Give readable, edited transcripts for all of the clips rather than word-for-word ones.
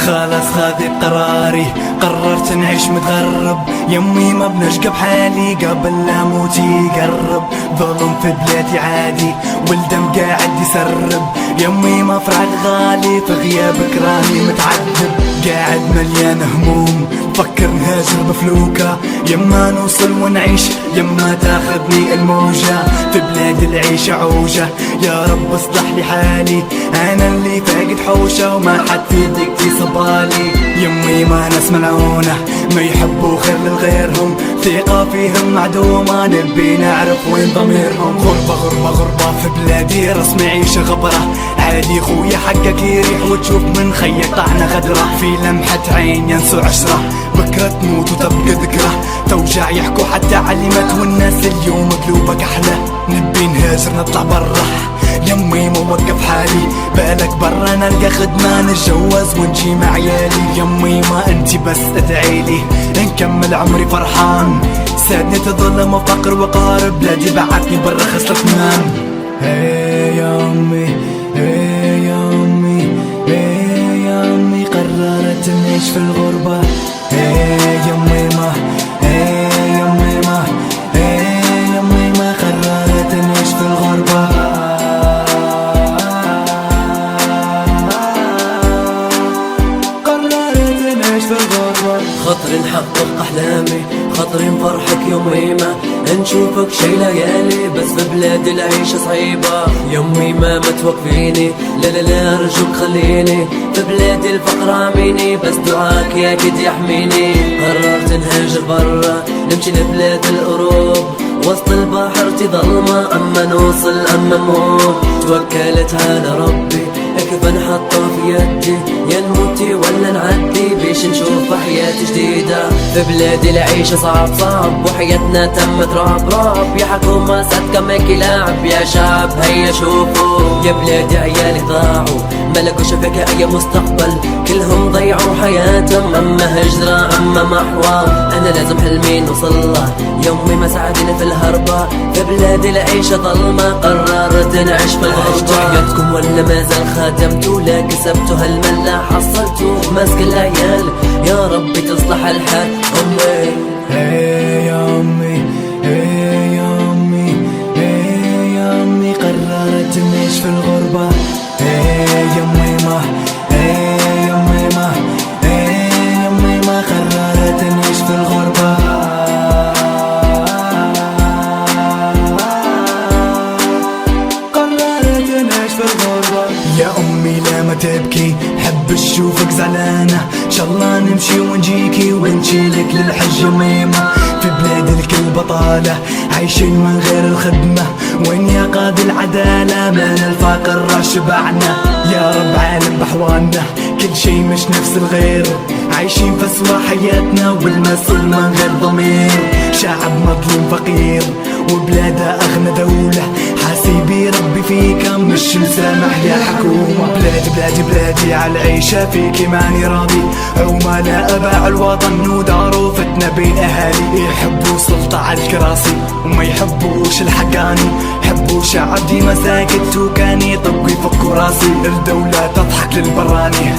خلاص خذيت قراري، قررت نعيش متغرب. يمي ما بنشقى بحالي قبل لا موتي يقرب. ظلم في بلادي عادي والدم قاعد يسرب. يمي ما فرع غالي في غيابك راني متعذب. قاعد مليان هموم فكر نهاجر بفلوكة. يما نوصل ونعيش يما تاخذني الموجة. في بلاد العيش عوجة يا رب اصلح لي حالي. انا اللي فاقد حوشة وما حد في دقتي صبالي. يمي ما ناس ملعونة ما يحبوا خير لغيرهم. ثقة فيهم معدومة نبي نعرف وين ضميرهم. غربة غربة غربة في بلادي رسمي عيشة غبرة. عادي خويا حقك يريح وتشوف من خيك طعنة غدرة. في لمحة عين ينسوا عشرة بكرة تموت وتبقى ذكرى. توجع يحكوا حتى علمت والناس اليوم قلوبك أحلى. نبي نهاجر نطلع برا يمي موقف حالي. بالك برا نلقى خدمة نتجوز ونجي مع عيالي. يمي ما انتي بس ادعيلي نكمل عمري فرحان. سادني تظلم وفقر وقار بلادي بعتني برا خسرت تمام. هي يا امي هي يا امي هي يا امي قررت نعيش في الغربة. هي يمي ما هي يمي ما هي يمي ما قررت نعيش في الغربة. خطر نحقق أحلامي خطر نفرحك يومي ما نشوفك شي ليالي. بس في بلاد العيشة صعيبة يومي ما توقفيني. لا لا لا أرجوك خليني في بلاد الفقر عميني. بس دعاك يا أكيد يحميني. قررت نهاجر برا نمشي لبلاد الأوروب. وسط البحر ظلمة أما نوصل أما نموت. توكلت على ربي كيف نحطه في يدي. يا نموتي ولا نعدي بيش نشوف حياة جديدة. في بلاد العيشة صعب صعب وحياتنا تمت رعب رعب. يا حكومة صدقة كلاعب يا شعب هيا شوفوا. يا بلادي عيالي ضاعوا ملكوا شبكة أي مستقبل. كلهم ضيعوا حياتهم أما هجرة أما محور. أنا لازم حلمي نوصله يومي ما ساعدني في الهربة. في بلاد العيشة ظلمة قررت نعيش في الغربة. حياتكم ولا ما زال خدمتوا لا كسبتوا هالمال لا حصلتوا. ماسك العيال يا ربي تصلح الحال. أمي هي يا أمي هي يا أمي هي يا أمي قررت نعيش في الغربة. هي يمي ما هي يمي ما هي يمي ما قررت نعيش في الغربة. قررت نعيش في الغربة. يا أمي لا ما تبكي حب اشوفك زعلانة. ان شاء الله نمشي ونجيكي ونجيلك للحج يميمة. في بلاد الكل بطالة عايشين من غير الخدمة. وين يا قاضي العدالة من الفقر شبعنا. يا رب عالم بحوالنا كل شي مش نفس الغير. عايشين فسوى حياتنا والمسؤول من غير ضمير. شعب مظلوم فقير وبلاده أغنى دولة. حاسبي ربي فيك مش مسامح يا حكومة. بلادي بلادي بلادي عالعيشة فيكي ماني راضي. عملاء باع الوطن وداروا فتنة بين أهالي. يحبوا سلطة عالكراسي وما يحبوش الحقاني. يحبوا شعب ديما ساكت وكان يطق يفكوا راسي. الدولة تضحك للبراني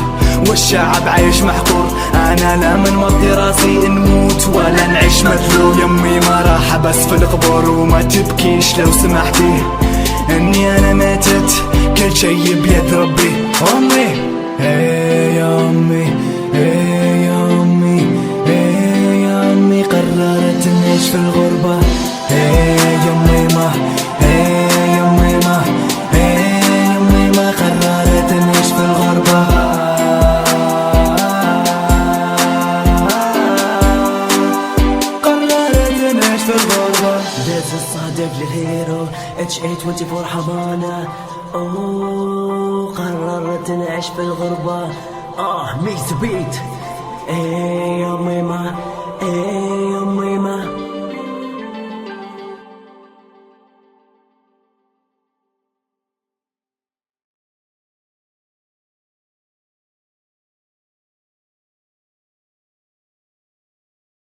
والشعب عايش محقور. انا لا من مضي راسي نموت ولا نعيش مذلول. يمي ما راح بس في القبور وما تبكيش لو سمحتي اني انا ماتت كل شي بيد ربي. امي هي يا امي هي يا امي هي يا امي قررت نعيش في الغربة. هي يمي ما هي يمي ما هي يمي ما قررت نعيش في الغربة. لازم الصادق لغيره HA24 حضانة. اوه قررت نعيش في الغربة. ميكس بيت. ايه يا ميما ايه